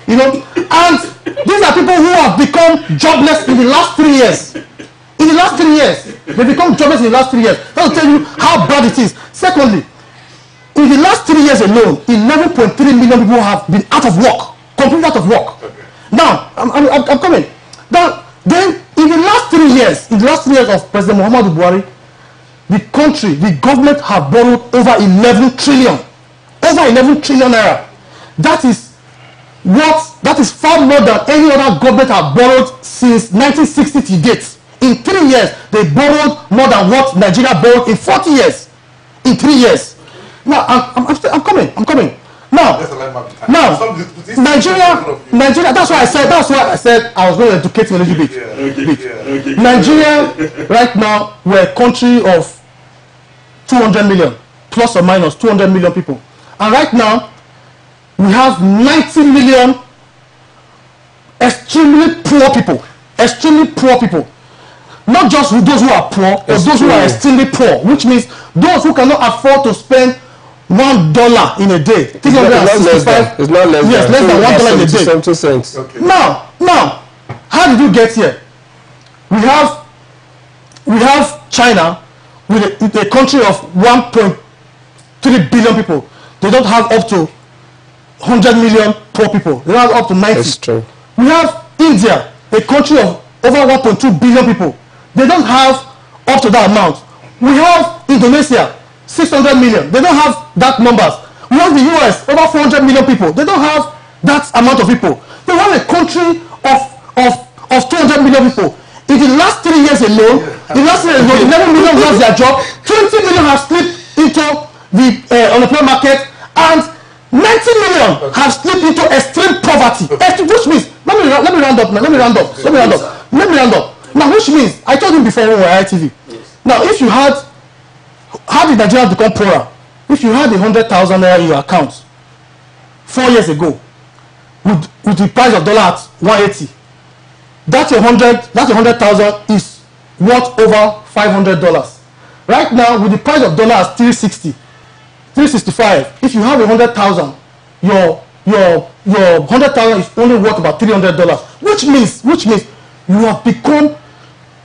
Speaker 3: You know, and these are people who have become jobless in the last 3 years. In the last 3 years, they become jobless in the last 3 years. That will tell you how bad it is. Secondly, in the last 3 years alone, 11.3 million people have been out of work, completely out of work. Okay. Now, I'm coming. Now, then, in the last 3 years, of President Muhammadu Buhari, the government have borrowed over 11 trillion. Over 11 trillion naira. That is far more than any other government have borrowed since 1960 to date. In 3 years, they borrowed more than what Nigeria borrowed in 40 years. In 3 years. Now, I'm coming. Now, Nigeria. That's why I said I was going to educate you a little bit. Okay. Nigeria, right now, we're a country of 200 million, plus or minus 200 million people, and right now we have 90 million extremely poor people. Not just those who are poor, but those who are extremely poor, which means those who cannot afford to spend $1 in a day.
Speaker 5: It's not less than
Speaker 3: $1 in a day.
Speaker 5: 70 cents.
Speaker 1: Okay.
Speaker 3: Now, how did you get here? We have China with a country of 1.3 billion people. They don't have up to 100 million poor people. They don't have up to 90.
Speaker 5: That's true.
Speaker 3: We have India, a country of over 1.2 billion people. They don't have up to that amount. We have Indonesia, 600 million. They don't have that numbers. We have the US, over 400 million people. They don't have that amount of people. We have a country of 200 million people. In the last 3 years alone, 11 million lost their job, 20 million have slipped into the unemployment market, and 90 million have slipped into extreme poverty. Which means, let me round up. Now, which means, I told you before when we were at ITV. Yes. Now, if you had, how did Nigerians become poorer? If you had 100,000 naira in your account 4 years ago, with the price of dollar at 180, that's 100,000 is worth over $500. Right now, with the price of dollar at 365, if you have 100,000, your 100,000 is only worth about $300, which means you have become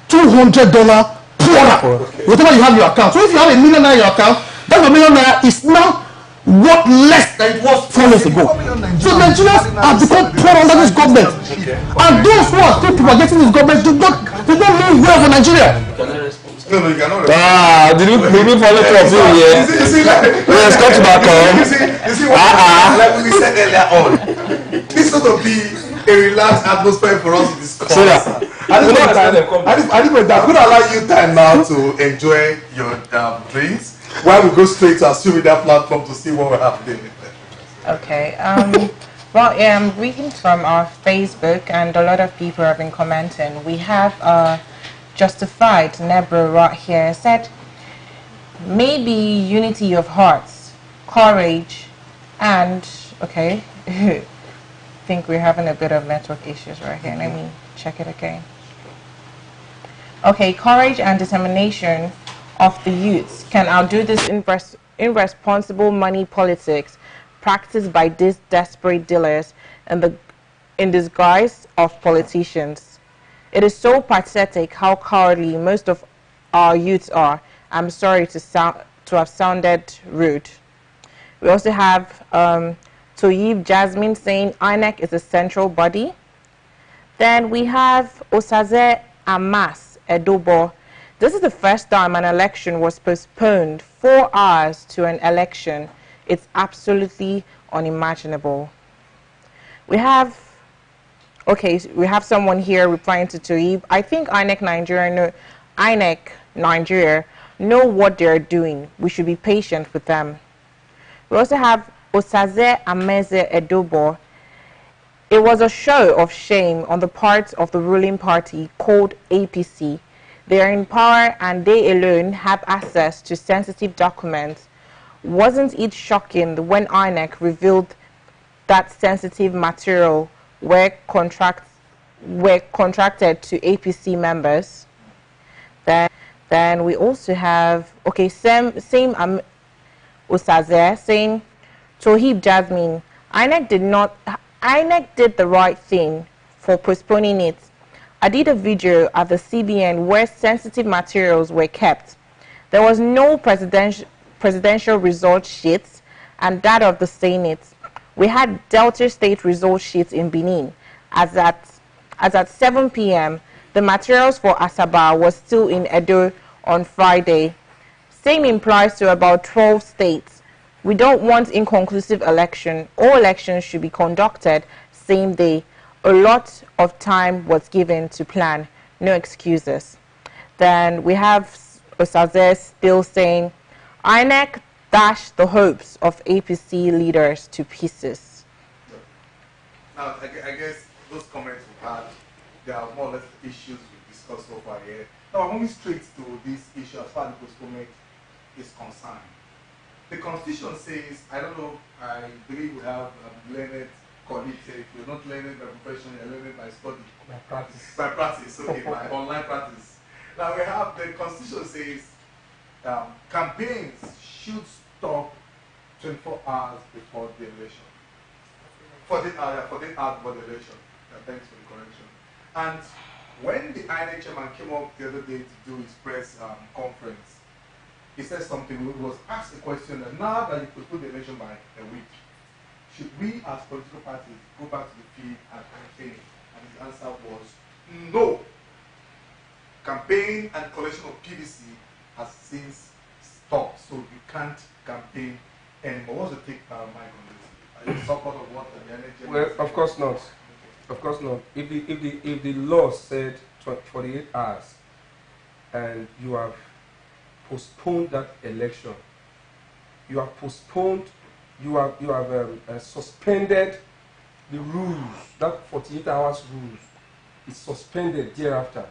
Speaker 3: $200 poorer. Okay. Whatever you have in your account. So if you have $1 million in your account, that $1 million is now worth less than it was 4 years ago. So Nigerians have become poor under this government. Okay. And those who are still propagating this government do not mean well for Nigeria.
Speaker 1: No, you cannot.
Speaker 5: Did you follow through of you here?
Speaker 1: You see, like,
Speaker 5: Yes, come to back home.
Speaker 1: You see what like we said earlier on. This sort of be a relaxed atmosphere for us to discuss.
Speaker 5: So that
Speaker 1: I think we're going to allow you time now to enjoy your drinks while we go straight to our social media platform to see what we're happening.
Speaker 6: Okay. Well, reading from our Facebook, and a lot of people have been commenting. We have Justified Nebro right here said, maybe unity of hearts, courage, and okay. I think we're having a bit of network issues right here. Let me check it again. Okay, courage and determination of the youths can outdo this irresponsible money politics practiced by these desperate dealers in disguise of politicians. It is so pathetic how cowardly most of our youths are. I'm sorry to have sounded rude. We also have Toyib Jasmine saying INEC is a central body. Then we have Osaze Amas Edobo. This is the first time an election was postponed 4 hours to an election. It's absolutely unimaginable. We have someone here replying to Toyib. I think INEC Nigeria know what they're doing. We should be patient with them. We also have Osaze Ameze Edobo. It was a show of shame on the part of the ruling party called APC. They are in power and they alone have access to sensitive documents. Wasn't it shocking when INEC revealed that sensitive material were contracted to APC members? Then we also have same Osaze saying Tohib Jasmine, INEC did the right thing for postponing it. I did a video at the CBN where sensitive materials were kept. There was no presidential result sheets and that of the Senate. We had Delta State result sheets in Benin. As at 7 p.m., the materials for Asaba was still in Edo on Friday. Same implies to about 12 states. We don't want inconclusive election. All elections should be conducted same day. A lot of time was given to plan. No excuses. Then we have Osaze still saying, INEC dashed the hopes of APC leaders to pieces.
Speaker 1: Now, I guess those comments we've had, there are more or less issues we've discussed so far here. Now, I'm moving straight to this issue as far as the postponement is concerned. The Constitution says, I don't know, I believe we have learned colleagues say, we're not learning by profession, we're learning by study.
Speaker 3: By practice.
Speaker 1: By practice, okay, by online practice. Now, we have, the Constitution says, campaigns should stop 24 hours before the election. 48 hours before the election. Thanks for the correction. And when the INEC chairman came up the other day to do his press conference, he said something. He was asked a question that now that you postponed the election by a week, should we as political parties go back to the field and campaign? And his answer was no. Campaign and collection of PVC has since stopped, so you can't campaign anymore. What's the take, Mike, on this? Are you in support of what the NHS?
Speaker 5: Well, of course not. Of course not. If the law said 48 hours and you have postponed that election, you have postponed, you have suspended the rules, that 48 hours rules is suspended thereafter.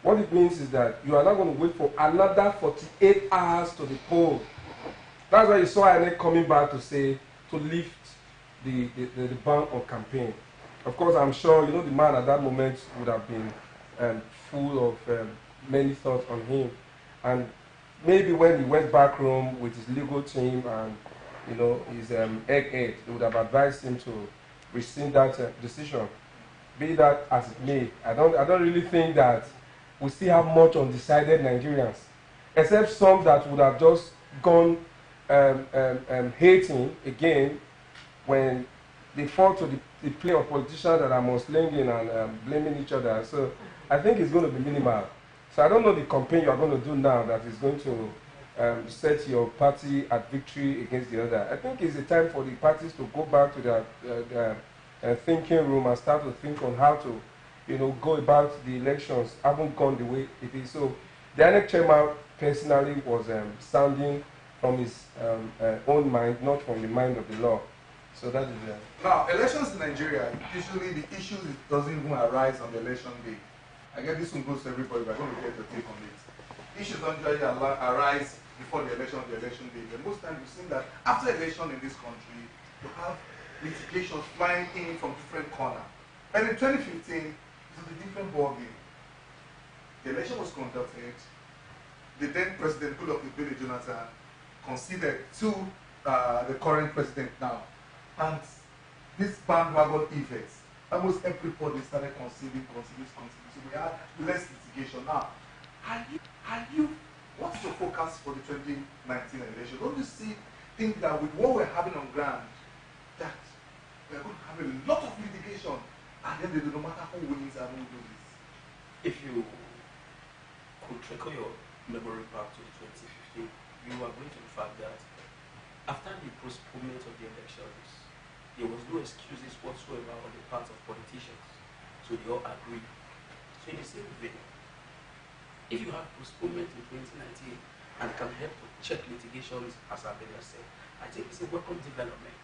Speaker 5: What it means is that you are not going to wait for another 48 hours to the poll. That's why you saw INEC coming back to say, to lift the ban on campaign. Of course, I'm sure, the man at that moment would have been full of many thoughts on him. And maybe when he went back home with his legal team and, his egghead, they would have advised him to rescind that decision. Be that as it may, I don't really think that we still have much undecided Nigerians, except some that would have just gone hating again when they fall to the play of politicians that are mudslinging and blaming each other. So I think it's going to be minimal.
Speaker 7: So I don't know the campaign you are going to do now that is going to set your party at victory against the other. I think it's a time for the parties to go back to their thinking room and start to think on how to, go about the elections. Haven't gone the way it is. So the INEC chairman personally was sounding from his own mind, not from the mind of the law. So that is
Speaker 1: Now, elections in Nigeria, usually the issue doesn't even arise on the election day. I guess this one goes to everybody. We're going to get your take on it. Issues don't usually arise before the election day. But most times we've seen that after election in this country, you have litigations flying in from different corners. And in 2015, it was a different ballgame. The election was conducted. The then President Goodluck Jonathan conceded to the current president now. And this bandwagon effect, almost everybody started conceding. So we had less litigation. Now, what's your focus for the 2019 election? Don't you think that with what we're having on ground, that we're going to have a lot of litigation, and then no matter who wins and who loses?
Speaker 2: If you could trickle your memory back to 2015, you agree to the fact that after the postponement of the elections, there was no excuses whatsoever on the part of politicians. So they all agreed. So in the same vein, if you have postponement in 2019 and can help to check litigations, as Abel said, I think it's a welcome development.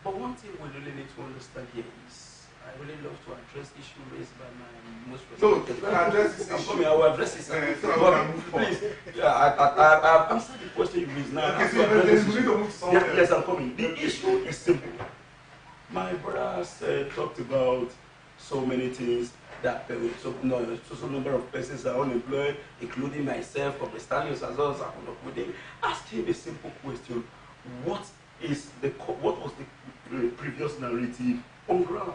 Speaker 2: But one thing we really need to understand here is, I really love to address the issue raised by my most respected.
Speaker 1: No, address this issue.
Speaker 2: I will address this. Please, I've answered the question you raised now.
Speaker 1: Okay, so
Speaker 2: yes, I'm coming. The issue is simple. My brother talked about so many things that so number of persons are unemployed, including myself, from the stallions as well as I'm ask him a simple question: what was the previous narrative on ground?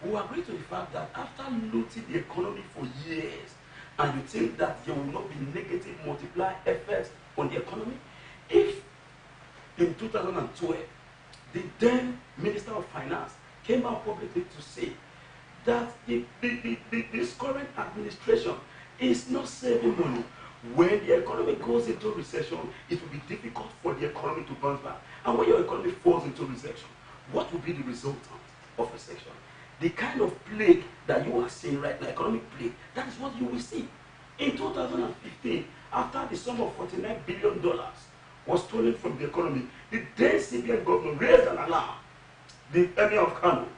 Speaker 2: We agree to the fact that after looting the economy for years, and you think that there will not be negative multiplier effects on the economy, if in 2012 the then Minister of Finance came out publicly to say that this current administration is not saving money. When the economy goes into recession, it will be difficult for the economy to bounce back. And when your economy falls into recession, what will be the result of recession? The kind of plague that you are seeing right now, economic plague, that is what you will see. In 2015, after the sum of $49 billion was stolen from the economy, the then CBN governor raised an alarm. The Emir of Kano,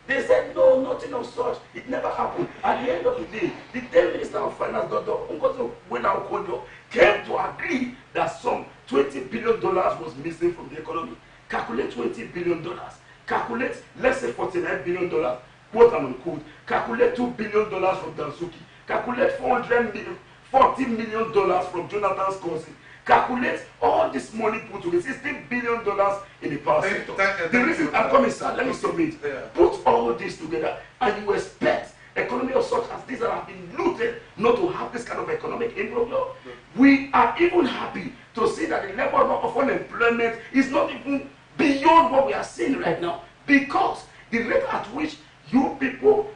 Speaker 2: they said no, nothing of such. It never happened. At the end of the day, the then Minister of Finance, Dr. Ngozi Okonjo, came to agree that some $20 billion was missing from the economy. Calculate $20 billion. Calculate, let's say $49 billion, quote and unquote. Calculate $2 billion from Dansuki. Calculate $40 million from Jonathan's cousin. Calculate all this money put together, $16 billion in the power sector. The reason I'm coming, sir, let me submit. Put all this together, and you expect economy of such as this that have been looted not to have this kind of economic impact. We are even happy to see that the level of unemployment is not even beyond what we are seeing right now, because the rate at which you people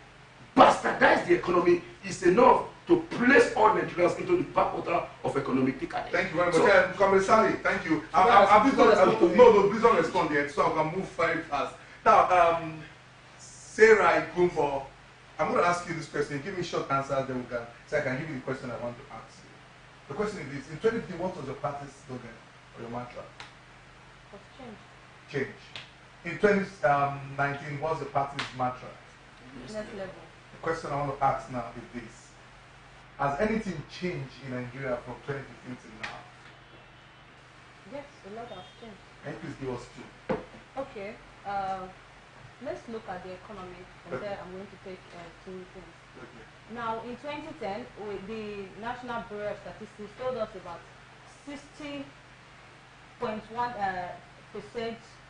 Speaker 2: bastardize the economy is enough to place all Nigerians into the backwater of economic decadence.
Speaker 1: Thank you very much. Comrade Sally, thank you. No, please don't respond yet, so I can move very fast. Now, Sarah Igumbo, I'm going to ask you this question. Give me a short answer, then so I can give you the question I want to ask you. The question is this: in 2015, what was your party's slogan or your mantra?
Speaker 4: Change.
Speaker 1: Change. In 2019, what's the party's mantra?
Speaker 4: Next level.
Speaker 1: The question I want to ask now is this: has anything changed in Nigeria from 2015 till now?
Speaker 4: Yes, a lot has changed.
Speaker 1: Can you please give us two?
Speaker 4: Okay. Let's look at the economy, and then I'm going to take two things.
Speaker 1: Okay.
Speaker 4: Now, in 2010, the National Bureau of Statistics told us about 60.1%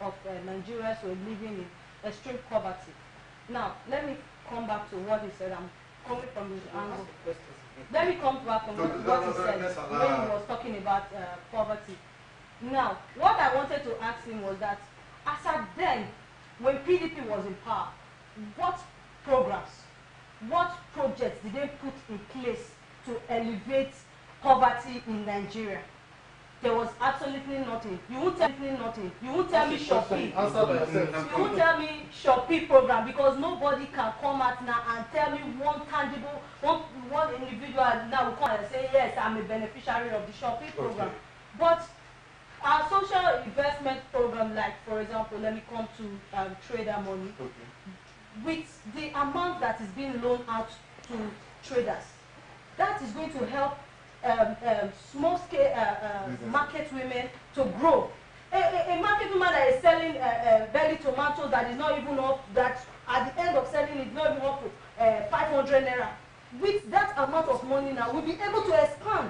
Speaker 4: of Nigerians were living in extreme poverty. Now, let me come back to what he said. I'm coming from his angle. Let me come back from what he said when he was talking about poverty. Now, what I wanted to ask him was that, as at then, when PDP was in power, what programs, what projects did they put in place to elevate poverty in Nigeria? There was absolutely nothing. You won't tell me nothing. You won't tell me Shopee. You won't tell me Shopee program, because nobody can come out now and tell me one tangible, one individual now will come and say, yes, I'm a beneficiary of the Shopee program. Okay. But our social investment program, like for example, let me come to trader money. Okay. With the amount that is being loaned out to traders, that is going to help small scale market women to grow. A market woman that is selling belly tomatoes that is not even up, that at the end of selling it not even up to 500 naira. With that amount of money now, we'll be able to expand.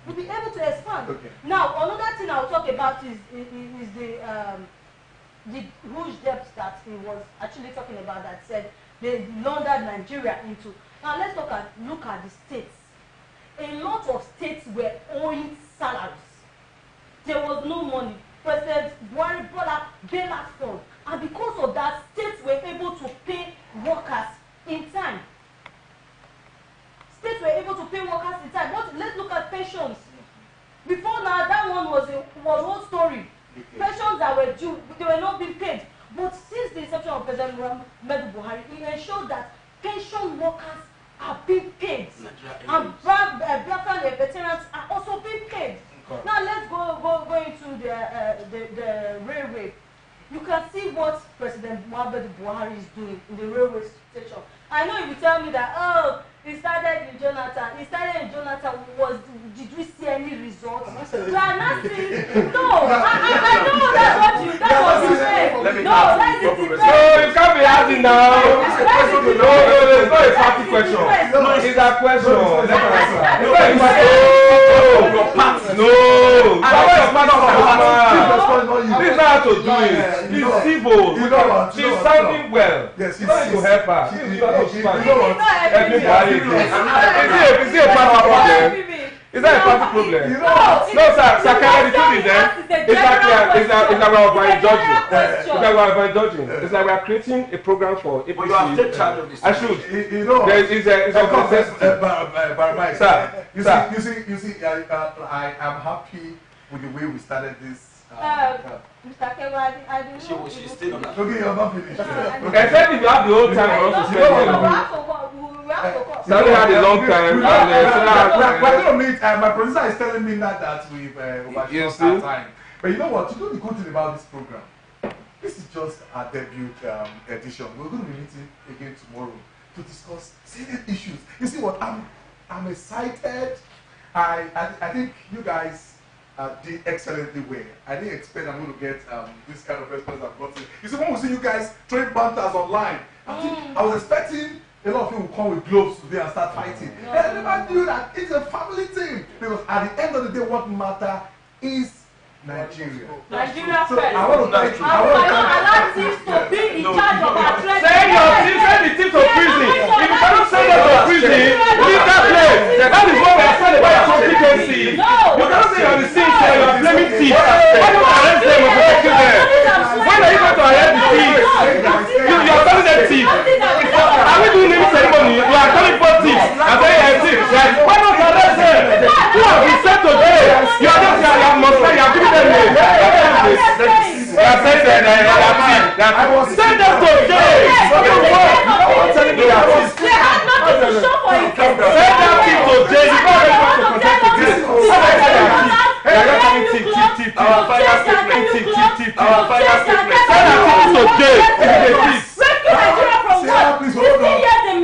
Speaker 4: We'll be able to expand. Okay. Now, another thing I'll talk about is the huge debt that he was actually talking about, that said they laundered Nigeria into. Now let's look at the states. A lot of states were owing salaries. There was no money. President Buhari brought up bailout fund, and because of that, states were able to pay workers in time. States were able to pay workers in time. But let's look at pensions. Before now, that one was one story. Okay. Pensions that were due, they were not being paid. But since the inception of President Buhari, he ensured that pension workers are being paid, and Biafran veterans are also being paid. Okay. Now let's go into the railway. You can see what President Buhari is doing in the railway station. I know if you tell me that, oh, he started in Jonathan. Did we see any results? We are not seeing. No, I know that's what you said. No, that's it.
Speaker 7: No, you can't be asking now. No, it's not a party question. It's a question. No, this is not how to do it. It's civil. She's sounding well. Yes, she's going to help her. Everybody. Is it a party problem? Is that a party problem? No, sir. Sakara, the truth is that it's like we're overindulging. It's like we're creating a program for APC.
Speaker 2: But you have to take charge of this.
Speaker 7: I should.
Speaker 1: It's a You see, I am happy with the way we started this.
Speaker 4: Mr. KEVWE, I didn't know.
Speaker 2: She's still not.
Speaker 1: Okay, you're not finished.
Speaker 7: Except if you have the whole time for us to spend. Stanley had a long time.
Speaker 1: We're going to meet. My producer is telling me now that we've overshot our time. But you know what? You know the good thing about this program? This is just our debut edition. We're going to be meeting again tomorrow to discuss serious issues. You see what? I'm excited. I think you guys did excellently well. I didn't expect I'm going to get this kind of response I've gotten. You see, when we see you guys trade banters online, I was expecting a lot of people will come with gloves today and start fighting. I never knew that it's a family thing. Because at the end of the day, what matters is Nigeria.
Speaker 4: Nigeria
Speaker 1: so
Speaker 4: first.
Speaker 1: I want to thank you.
Speaker 4: I want to allow teams to be in charge of our trade.
Speaker 7: Send the team to prison. If you cannot send them to prison, leave that place. That is what we are saying about your competency. You cannot say you're the same thing, you're blaming thieves. Why don't you arrest them and protect them? When are you going to arrest the thieves? You are calling them thieves. Are we doing any ceremony? You are calling for thieves and saying you're a thief. Why not arrest them? Who have been sent to jail? You are just you are giving them names. You are saying send them to jail. I'm telling you that.
Speaker 4: They have nothing to show for it.
Speaker 7: Send that thing to jail. You don't have to protect the jail. They are not coming tip. Our final statement. Tip. Our final statement. Send that thing to jail.
Speaker 1: Please hold on.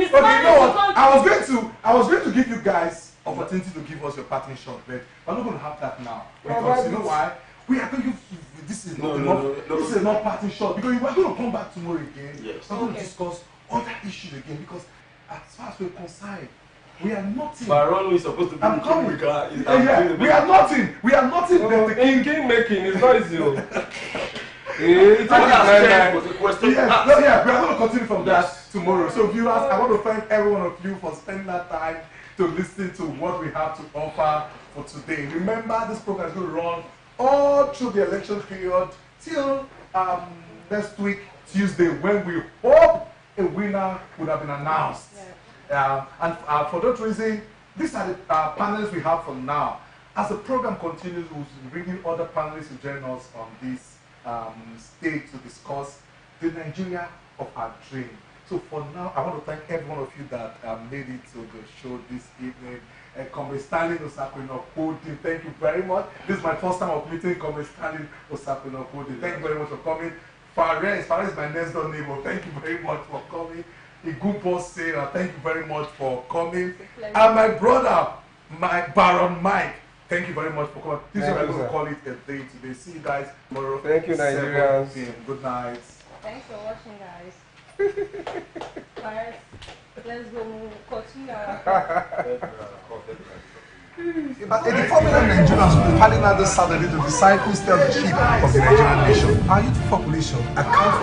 Speaker 1: Okay, you know what? I was going to give you guys opportunity to give us your parting shot, but we're not going to have that now. Because you know why? We are going to this is not enough. This is not parting shot because we are going to come back tomorrow again.
Speaker 2: Yes.
Speaker 1: We're going to discuss other issues again because as far as we're concerned, we are nothing.
Speaker 2: Baron is supposed to be
Speaker 1: I'm coming. We are nothing. We are nothing.
Speaker 7: In game making is not easy.
Speaker 1: We are going to continue from that tomorrow. So viewers, I want to thank every one of you for spending that time to listen to what we have to offer for today. Remember, this program is going to run all through the election period till next week, Tuesday, when we hope a winner would have been announced. And for that reason, these are the panelists we have for now. As the program continues, we'll be bringing other panelists to join us on this stage to discuss the Nigeria of our dream. So for now, I want to thank every one of you that made it to the show this evening. Comrade Stanley Osakwinokodi, thank you very much. This is my first time of meeting Comrade Stanley Osakwinokodi. Thank you very much for coming. Fares is my next door neighbor. Thank you very much for coming. The good boss Sarah, thank you very much for coming. And my brother, Baron Mike, thank you very much for coming. This is what I'm going to call it a day today. See you guys tomorrow.
Speaker 7: Thank you, Nigerians.
Speaker 1: Good night.
Speaker 4: Thanks for watching, guys. Alright, let's go continue our
Speaker 1: But in the formula Nigerians will be planning out this Saturday to decide who steals the sheep of the Nigerian nation. Our youth population accounts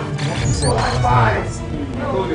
Speaker 1: for 51% of